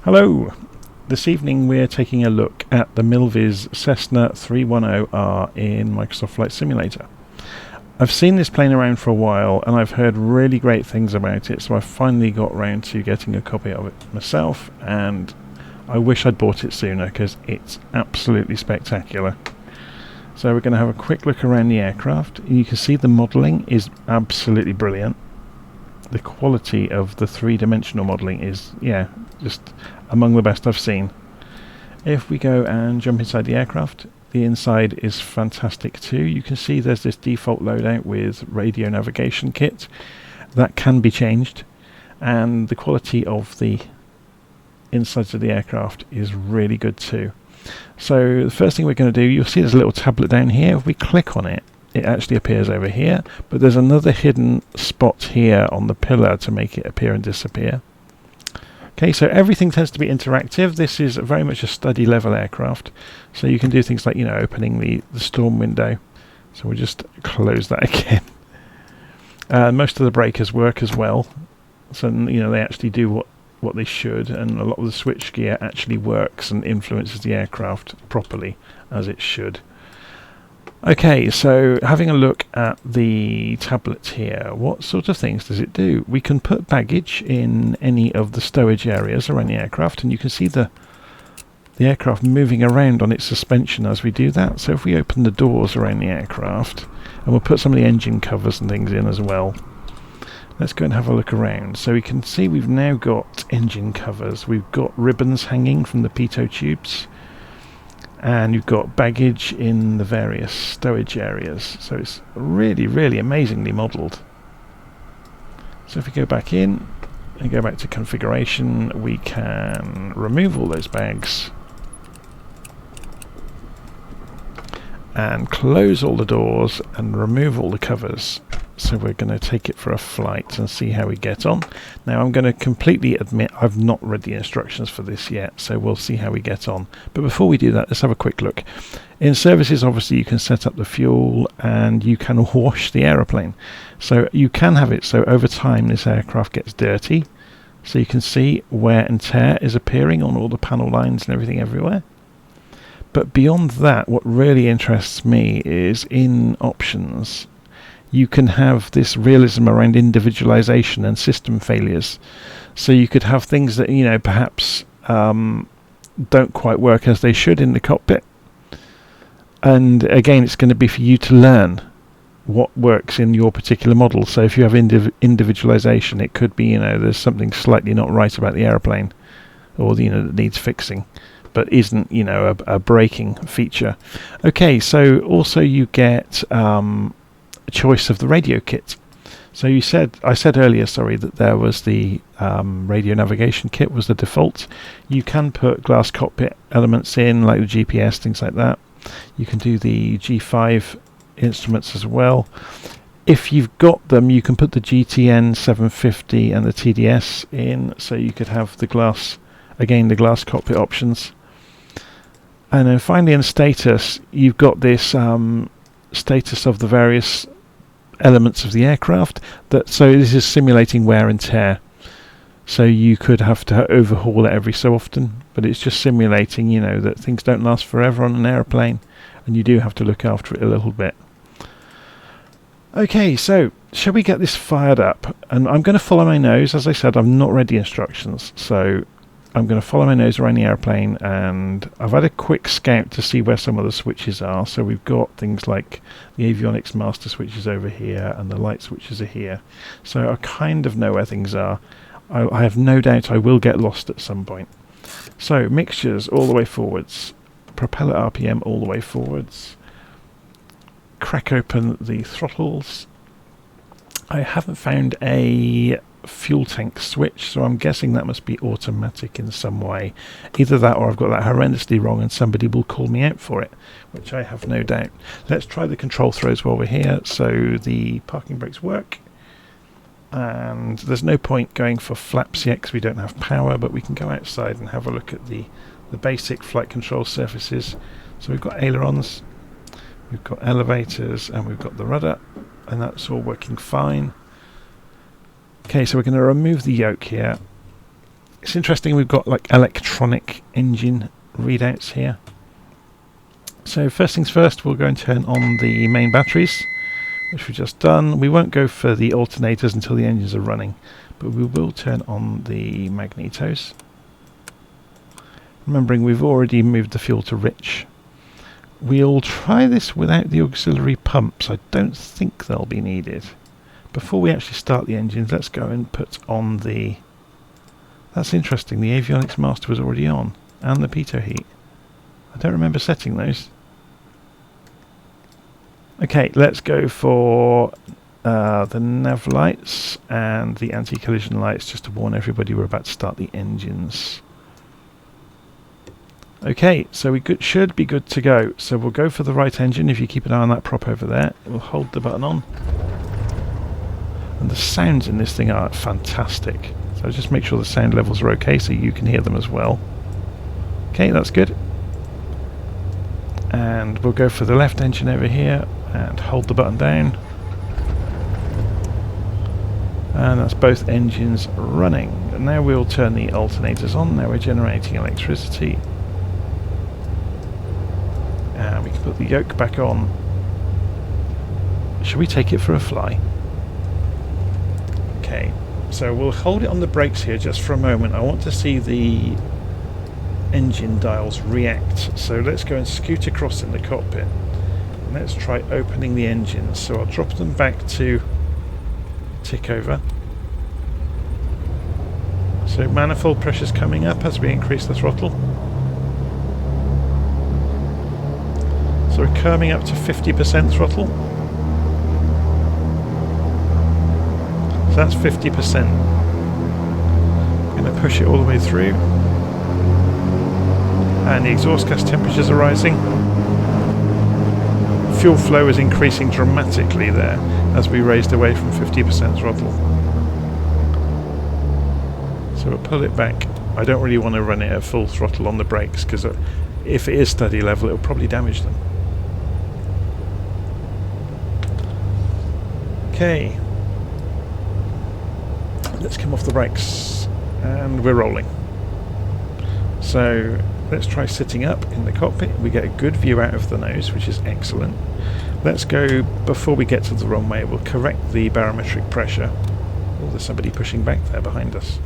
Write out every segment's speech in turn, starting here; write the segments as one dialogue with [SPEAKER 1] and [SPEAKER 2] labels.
[SPEAKER 1] Hello! This evening we're taking a look at the Milviz Cessna 310R in Microsoft Flight Simulator. I've seen this plane around for a while and I've heard really great things about it, so I finally got round to getting a copy of it myself, and I wish I'd bought it sooner because it's absolutely spectacular. So we're going to have a quick look around the aircraft. You can see the modelling is absolutely brilliant. The quality of the three-dimensional modelling is, just among the best I've seen. If we go and jump inside the aircraft, the inside is fantastic too. You can see there's this default loadout with radio navigation kit. That can be changed, and the quality of the insides of the aircraft is really good too. So the first thing we're going to do, you'll see there's a little tablet down here. If we click on it, it actually appears over here, but there's another hidden spot here on the pillar to make it appear and disappear. Okay, so everything tends to be interactive. This is very much a study level aircraft, so you can do things like, opening the storm window. So we'll just close that again. Most of the breakers work as well, so they actually do what they should, and a lot of the switch gear actually works and influences the aircraft properly as it should. Okay, so having a look at the tablet here, what sort of things does it do? We can put baggage in any of the stowage areas around the aircraft, and you can see the aircraft moving around on its suspension as we do that. So if we open the doors around the aircraft, and we'll put some of the engine covers and things in as well. Let's go and have a look around. So we can see we've now got engine covers, we've got ribbons hanging from the pitot tubes, and you've got baggage in the various stowage areas. So it's really, really amazingly modelled. So if we go back in and go back to configuration, we can remove all those bags and close all the doors and remove all the covers. So we're going to take it for a flight and see how we get on. Now I'm going to completely admit I've not read the instructions for this yet, so we'll see how we get on. But before we do that, let's have a quick look. In services, obviously you can set up the fuel and you can wash the aeroplane. So you can have it so over time this aircraft gets dirty. So you can see wear and tear is appearing on all the panel lines and everything everywhere. But beyond that, what really interests me is in options, you can have this realism around individualization and system failures. So you could have things that, perhaps don't quite work as they should in the cockpit. And again, it's going to be for you to learn what works in your particular model. So if you have individualization, it could be, there's something slightly not right about the airplane, or, that needs fixing, but isn't, a braking feature. Okay, so also you get choice of the radio kit. So I said earlier, that there was the radio navigation kit was the default. You can put glass cockpit elements in, like the GPS, things like that. You can do the G5 instruments as well. If you've got them, you can put the GTN 750 and the TDS in, so you could have the glass cockpit options. And then finally in status, you've got this status of the various elements of the aircraft. So this is simulating wear and tear. So you could have to overhaul it every so often, but it's just simulating, that things don't last forever on an airplane, and you do have to look after it a little bit. Okay, so shall we get this fired up? And I'm going to follow my nose. As I said, I've not read the instructions, so I'm going to follow my nose around the airplane, and I've had a quick scout to see where some of the switches are. So we've got things like the avionics master switches over here, and the light switches are here. So I kind of know where things are. I have no doubt I will get lost at some point. So mixtures all the way forwards, propeller RPM all the way forwards. Crack open the throttles. I haven't found a fuel tank switch, so I'm guessing that must be automatic in some way. Either that or I've got that horrendously wrong and somebody will call me out for it, which I have no doubt. Let's try the control throws while we're here. So the parking brakes work, and there's no point going for flaps yet because we don't have power, but we can go outside and have a look at the basic flight control surfaces. So we've got ailerons, we've got elevators, and we've got the rudder, and that's all working fine. Okay, so we're going to remove the yoke here, It's interesting, we've got like electronic engine readouts here. So first things first, we'll go and turn on the main batteries, which we've just done. We won't go for the alternators until the engines are running, but we will turn on the magnetos. Remembering we've already moved the fuel to rich. We'll try this without the auxiliary pumps. I don't think they'll be needed. Before we actually start the engines, let's go and put on the... That's interesting, the avionics master was already on, and the pitot heat. I don't remember setting those. Okay, let's go for the nav lights and the anti-collision lights, just to warn everybody we're about to start the engines. Okay, so we should be good to go. So we'll go for the right engine. If you keep an eye on that prop over there, we'll hold the button on. And the sounds in this thing are fantastic. So just make sure the sound levels are okay so you can hear them as well. Okay, that's good. And we'll go for the left engine over here and hold the button down. And that's both engines running. And now we'll turn the alternators on. Now we're generating electricity. And we can put the yoke back on. Should we take it for a fly? Okay, so we'll hold it on the brakes here just for a moment. I want to see the engine dials react. So let's go and scoot across in the cockpit. And let's try opening the engines. So I'll drop them back to tick over. So manifold pressure's coming up as we increase the throttle. So we're coming up to 50% throttle. So that's 50%. I'm going to push it all the way through. And the exhaust gas temperatures are rising. Fuel flow is increasing dramatically there as we raised away from 50% throttle. So we'll pull it back. I don't really want to run it at full throttle on the brakes because if it is steady level it will probably damage them. Okay, let's come off the brakes and we're rolling. So let's try sitting up in the cockpit. We get a good view out of the nose, which is excellent. Let's go, before we get to the runway, we'll correct the barometric pressure. Oh, there's somebody pushing back there behind us.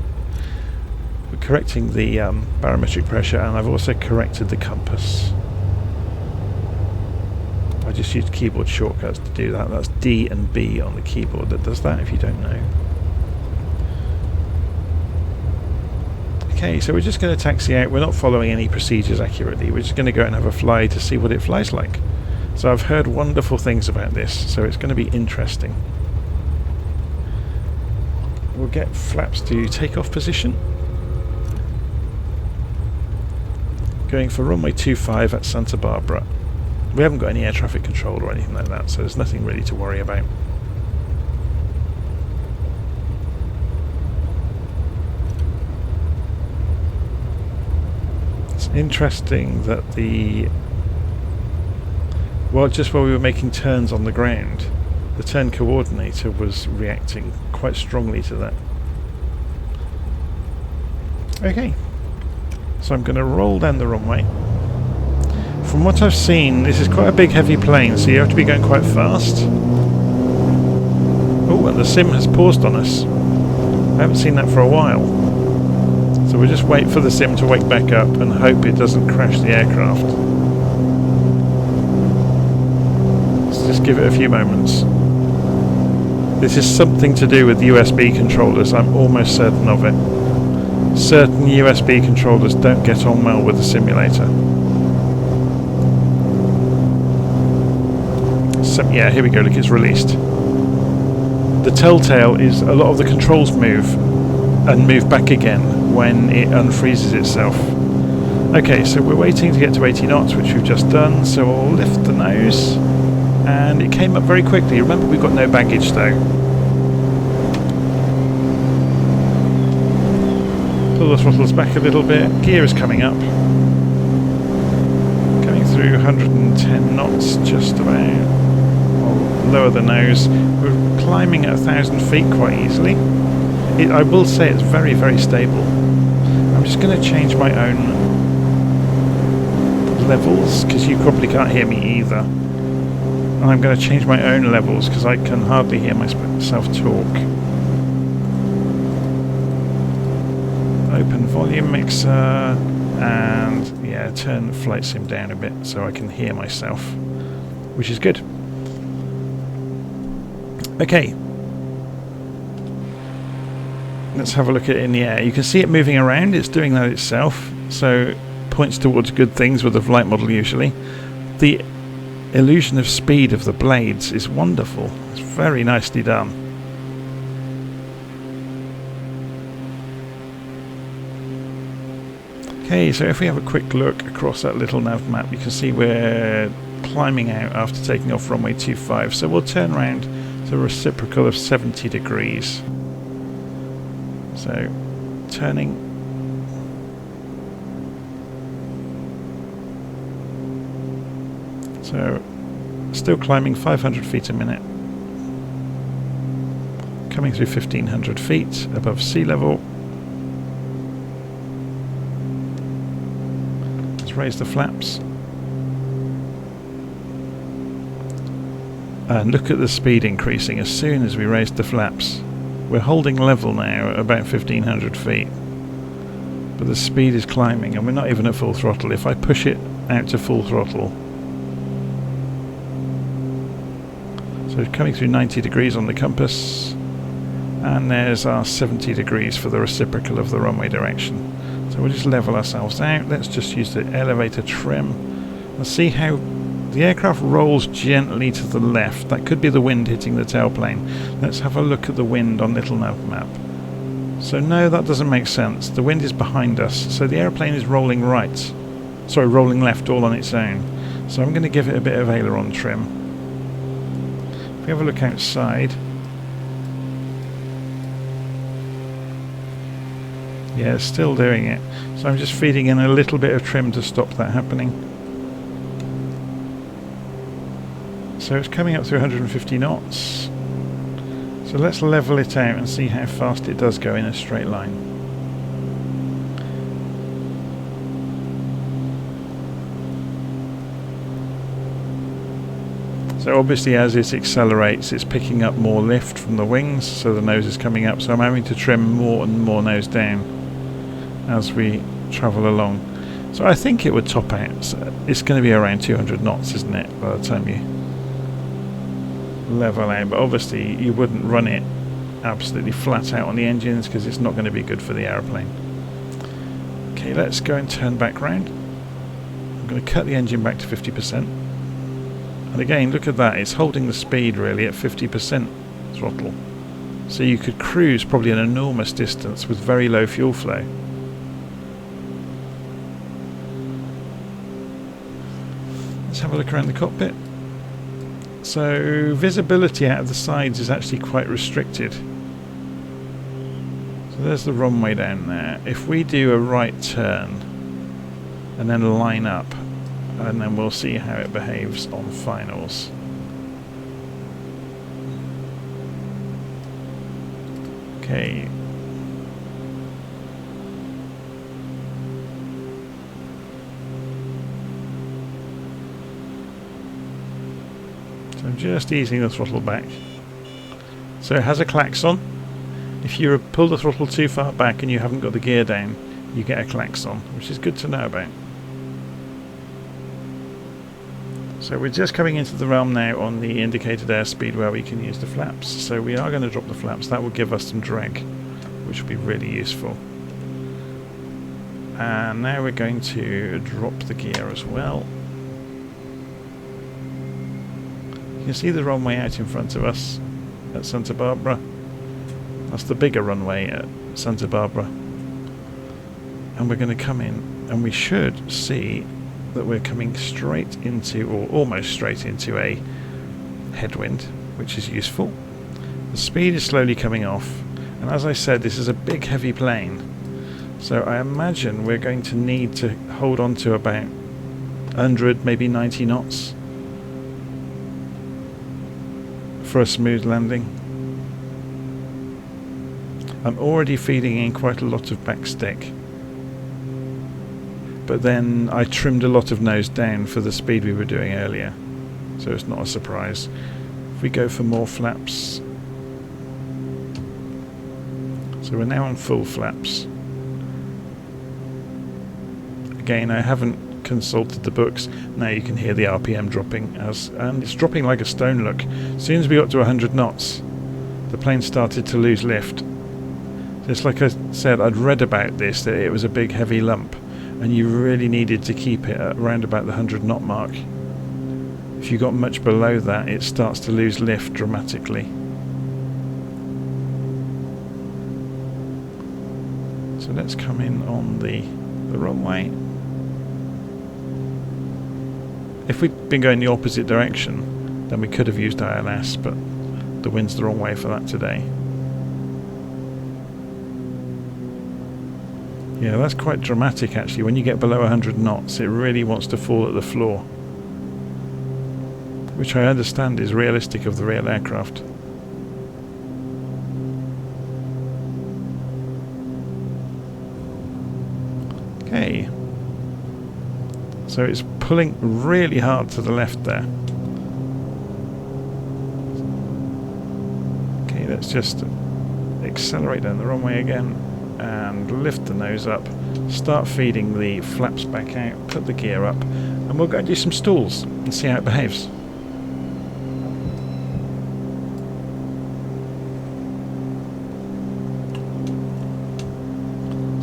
[SPEAKER 1] We're correcting the barometric pressure, and I've also corrected the compass. I just used keyboard shortcuts to do that. That's D and B on the keyboard that does that, if you don't know. Okay, so we're just going to taxi out. We're not following any procedures accurately. We're just going to go out and have a fly to see what it flies like. So I've heard wonderful things about this, so it's going to be interesting. We'll get flaps to takeoff position. Going for runway 25 at Santa Barbara. We haven't got any air traffic control or anything like that, so there's nothing really to worry about. It's interesting that just while we were making turns on the ground, the turn coordinator was reacting quite strongly to that. Okay, so I'm going to roll down the runway. From what I've seen, this is quite a big heavy plane, so you have to be going quite fast. Oh, and the sim has paused on us. I haven't seen that for a while. So we'll just wait for the sim to wake back up and hope it doesn't crash the aircraft. Let's just give it a few moments. This is something to do with USB controllers, I'm almost certain of it. Certain USB controllers don't get on well with the simulator. So, yeah, here we go, look, it's released. The telltale is a lot of the controls move and move back again when it unfreezes itself. Okay, so we're waiting to get to 80 knots, which we've just done, so we'll lift the nose. And it came up very quickly. Remember, we've got no baggage though. Pull the throttles back a little bit. Gear is coming up. Coming through 110 knots, just about. Lower the nose. We're climbing at 1,000 feet quite easily. I will say it's very, very stable. just going to change my own levels, because you probably can't hear me either. And I'm going to change my own levels, because I can hardly hear myself talk. Open volume mixer, and yeah, turn flight sim down a bit so I can hear myself, which is good. Okay, let's have a look at it in the air. You can see it moving around, it's doing that itself, so points towards good things with a flight model usually. The illusion of speed of the blades is wonderful, it's very nicely done. Okay, so if we have a quick look across that little nav map, you can see we're climbing out after taking off runway 25, so we'll turn around to a reciprocal of 70 degrees. So, turning. So, still climbing 500 feet a minute. Coming through 1500 feet above sea level. Raise the flaps and look at the speed increasing as soon as we raised the flaps. We're holding level now at about 1500 feet, but the speed is climbing and we're not even at full throttle. If I push it out to full throttle, so it's coming through 90 degrees on the compass, and there's our 70 degrees for the reciprocal of the runway direction. So we'll just level ourselves out. Let's just use the elevator trim and see how the aircraft rolls gently to the left. That could be the wind hitting the tailplane. Let's have a look at the wind on little nav map. So no, that doesn't make sense. The wind is behind us, so the airplane is rolling right. Sorry, rolling left all on its own. So I'm going to give it a bit of aileron trim. If we have a look outside, yeah, it's still doing it. So I'm just feeding in a little bit of trim to stop that happening. So it's coming up through 150 knots. So let's level it out and see how fast it does go in a straight line. So obviously as it accelerates, it's picking up more lift from the wings, so the nose is coming up. So I'm having to trim more and more nose down as we travel along. So I think it would top out. So it's going to be around 200 knots, isn't it, by the time you level out. But obviously you wouldn't run it absolutely flat out on the engines because it's not going to be good for the aeroplane. Okay, let's go and turn back round. I'm going to cut the engine back to 50%. And again, look at that, it's holding the speed really at 50% throttle. So you could cruise probably an enormous distance with very low fuel flow. Let's have a look around the cockpit. So visibility out of the sides is actually quite restricted. So there's the runway down there. If we do a right turn and then line up, and then we'll see how it behaves on finals. Okay. So I'm just easing the throttle back. So it has a klaxon. If you pull the throttle too far back and you haven't got the gear down, you get a klaxon, which is good to know about. So we're just coming into the realm now on the indicated airspeed where we can use the flaps. So we are going to drop the flaps. That will give us some drag, which will be really useful. And now we're going to drop the gear as well. You can see the runway out in front of us at Santa Barbara. That's the bigger runway at Santa Barbara. And we're going to come in and we should see that we're coming straight into, or almost straight into, a headwind, which is useful. The speed is slowly coming off, and as I said, this is a big heavy plane, so I imagine we're going to need to hold on to about 100, maybe 90 knots for a smooth landing. I'm already feeding in quite a lot of backstick, but then I trimmed a lot of nose down for the speed we were doing earlier, so it's not a surprise. If we go for more flaps, so we're now on full flaps. Again, I haven't consulted the books. Now you can hear the RPM dropping, and it's dropping like a stone. Look, as soon as we got to 100 knots, the plane started to lose lift. Just like I said, I'd read about this, that it was a big heavy lump, and you really needed to keep it at around about the 100 knot mark. If you got much below that, it starts to lose lift dramatically. So let's come in on the runway. If we'd been going the opposite direction, then we could have used ILS, but the wind's the wrong way for that today. Yeah, that's quite dramatic actually. When you get below 100 knots, it really wants to fall at the floor, which I understand is realistic of the real aircraft. Okay, so it's pulling really hard to the left there. Okay, let's just accelerate down the runway again and lift the nose up, start feeding the flaps back out, put the gear up, and we'll go and do some stalls and see how it behaves.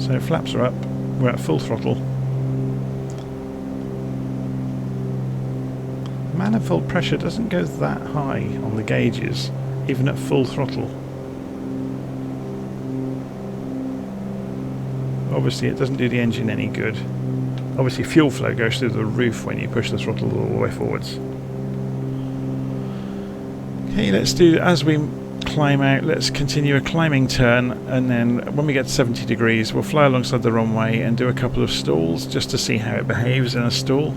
[SPEAKER 1] So flaps are up, we're at full throttle. Manifold pressure doesn't go that high on the gauges, even at full throttle. Obviously it doesn't do the engine any good. Obviously fuel flow goes through the roof when you push the throttle all the way forwards. Okay, let's do, as we climb out, let's continue a climbing turn, and then when we get to 70 degrees we'll fly alongside the runway and do a couple of stalls just to see how it behaves in a stall.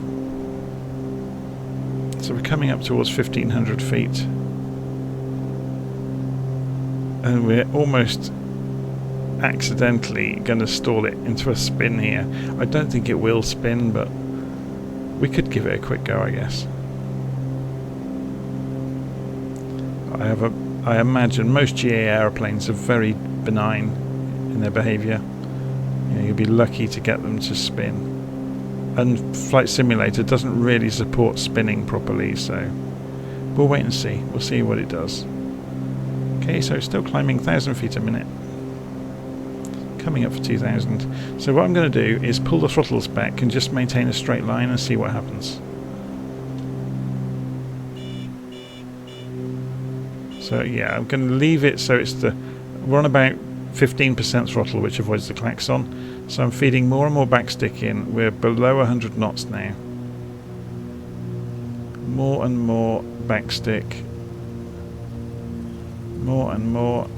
[SPEAKER 1] So we're coming up towards 1500 feet and we're almost accidentally going to stall it into a spin here. I don't think it will spin, but we could give it a quick go, I guess. I imagine most GA airplanes are very benign in their behaviour. You know, you'll be lucky to get them to spin. And Flight Simulator doesn't really support spinning properly, so we'll wait and see. We'll see what it does. Okay, so still climbing 1,000 feet a minute. Coming up for 2,000. So what I'm going to do is pull the throttles back and just maintain a straight line and see what happens. So yeah, I'm going to leave it so we're on about 15% throttle, which avoids the klaxon. So I'm feeding more and more backstick in. We're below 100 knots now. More and more backstick. More and more.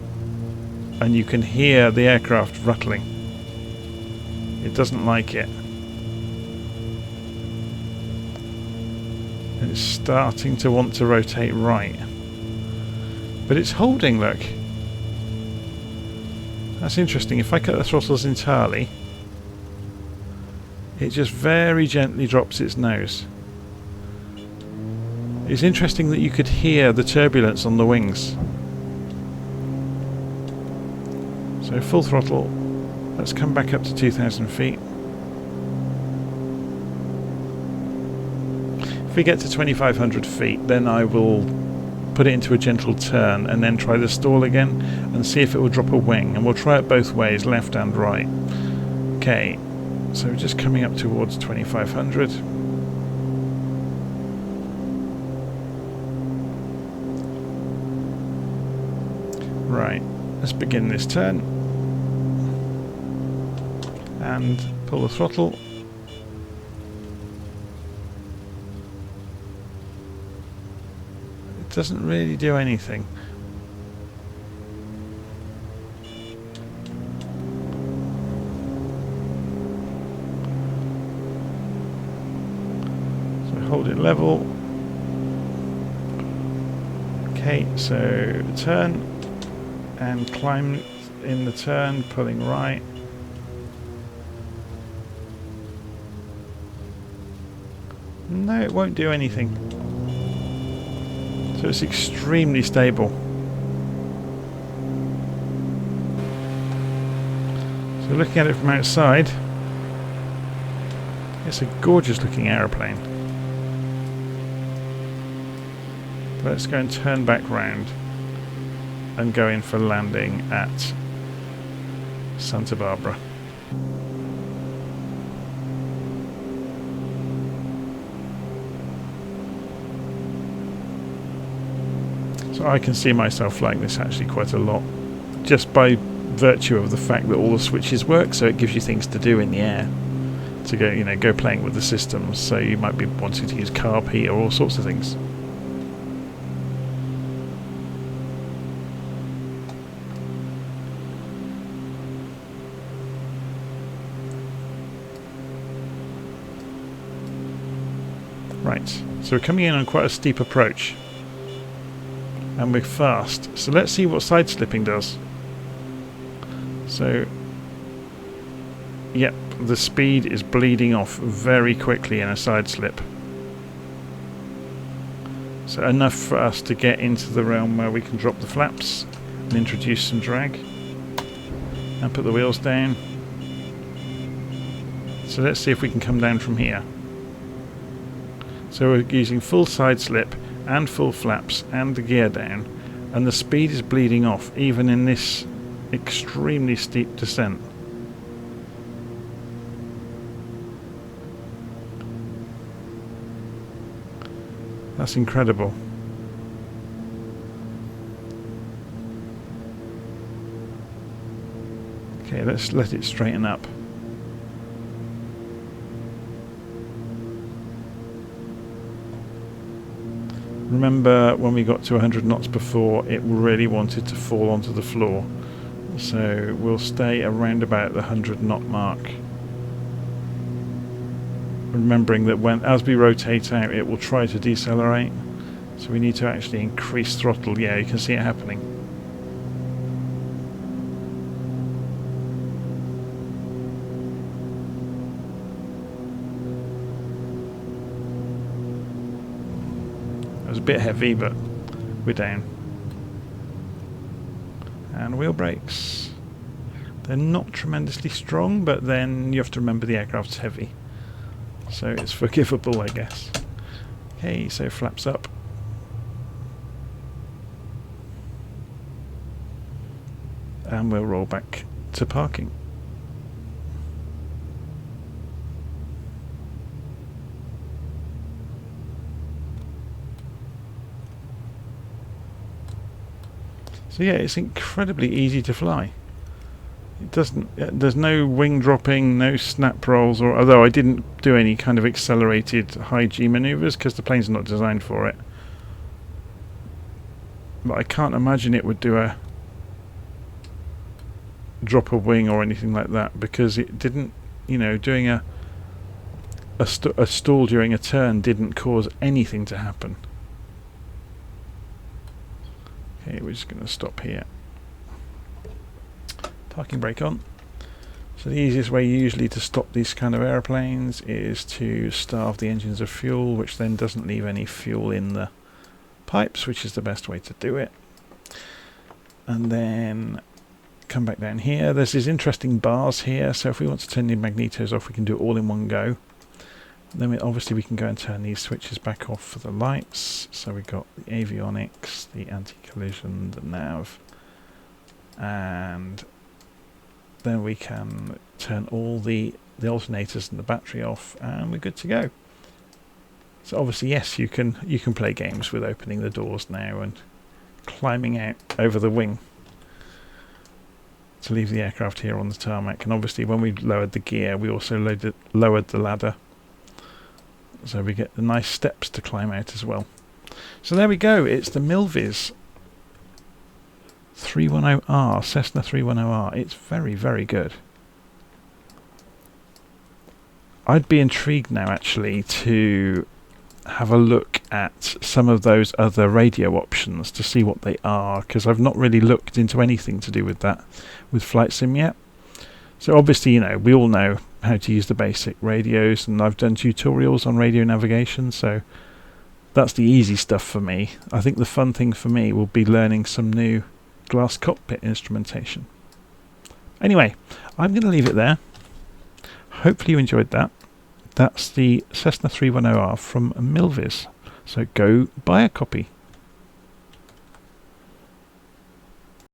[SPEAKER 1] And you can hear the aircraft rattling. It doesn't like it. And it's starting to want to rotate right. But it's holding, look. That's interesting. If I cut the throttles entirely, it just very gently drops its nose. It's interesting that you could hear the turbulence on the wings. So full throttle. Let's come back up to 2,000 feet. If we get to 2,500 feet, then I will put it into a gentle turn and then try the stall again and see if it will drop a wing, and we'll try it both ways, left and right. Okay, so we're just coming up towards 2,500. Right, let's begin this turn and pull the throttle. Doesn't really do anything. So hold it level. Okay, so turn and climb in the turn, pulling right. No, it won't do anything. So it's extremely stable. So looking at it from outside, it's a gorgeous looking aeroplane. Let's go and turn back round and go in for landing at Santa Barbara. So I can see myself flying this actually quite a lot, just by virtue of the fact that all the switches work, so it gives you things to do in the air to go, go playing with the systems. So you might be wanting to use carb heat or all sorts of things. Right, so we're coming in on quite a steep approach. And we're fast. So let's see what side slipping does. So, yep, the speed is bleeding off very quickly in a side slip. So enough for us to get into the realm where we can drop the flaps and introduce some drag. And put the wheels down. So let's see if we can come down from here. So we're using full side slip and full flaps and the gear down, and the speed is bleeding off even in this extremely steep descent. That's incredible. Okay, let's let it straighten up. Remember when we got to 100 knots before, it really wanted to fall onto the floor. So we'll stay around about the 100 knot mark. Remembering that as we rotate out, it will try to decelerate. So we need to actually increase throttle. Yeah, you can see it happening. It was a bit heavy, but we're down. And wheel brakes. They're not tremendously strong, but then you have to remember the aircraft's heavy. So it's forgivable, I guess. Okay, so flaps up. And we'll roll back to parking. So yeah, it's incredibly easy to fly. It doesn't. There's no wing dropping, no snap rolls, or although I didn't do any kind of accelerated high G maneuvers because the plane's not designed for it. But I can't imagine it would do a drop a wing or anything like that, because it didn't. Doing a stall during a turn didn't cause anything to happen. Okay, we're just going to stop here. Parking brake on. So the easiest way usually to stop these kind of aeroplanes is to starve the engines of fuel, which then doesn't leave any fuel in the pipes, which is the best way to do it. And then come back down here. There's these interesting bars here, so if we want to turn the magnetos off, we can do it all in one go. Then obviously we can go and turn these switches back off for the lights. So we've got the avionics, the anti-collision, the nav, and then we can turn all the alternators and the battery off, and we're good to go. So obviously, yes, you can play games with opening the doors now and climbing out over the wing to leave the aircraft here on the tarmac. And obviously when we lowered the gear, we also lowered the ladder, so we get the nice steps to climb out as well. So there we go, it's the Milviz 310R, Cessna 310R. It's very, very good. I'd be intrigued now actually to have a look at some of those other radio options to see what they are, because I've not really looked into anything to do with that with Flight Sim yet. So obviously, we all know how to use the basic radios, and I've done tutorials on radio navigation, so that's the easy stuff for me. I think the fun thing for me will be learning some new glass cockpit instrumentation. Anyway, I'm going to leave it there. Hopefully you enjoyed that. That's the Cessna 310R from Milviz, so go buy a copy.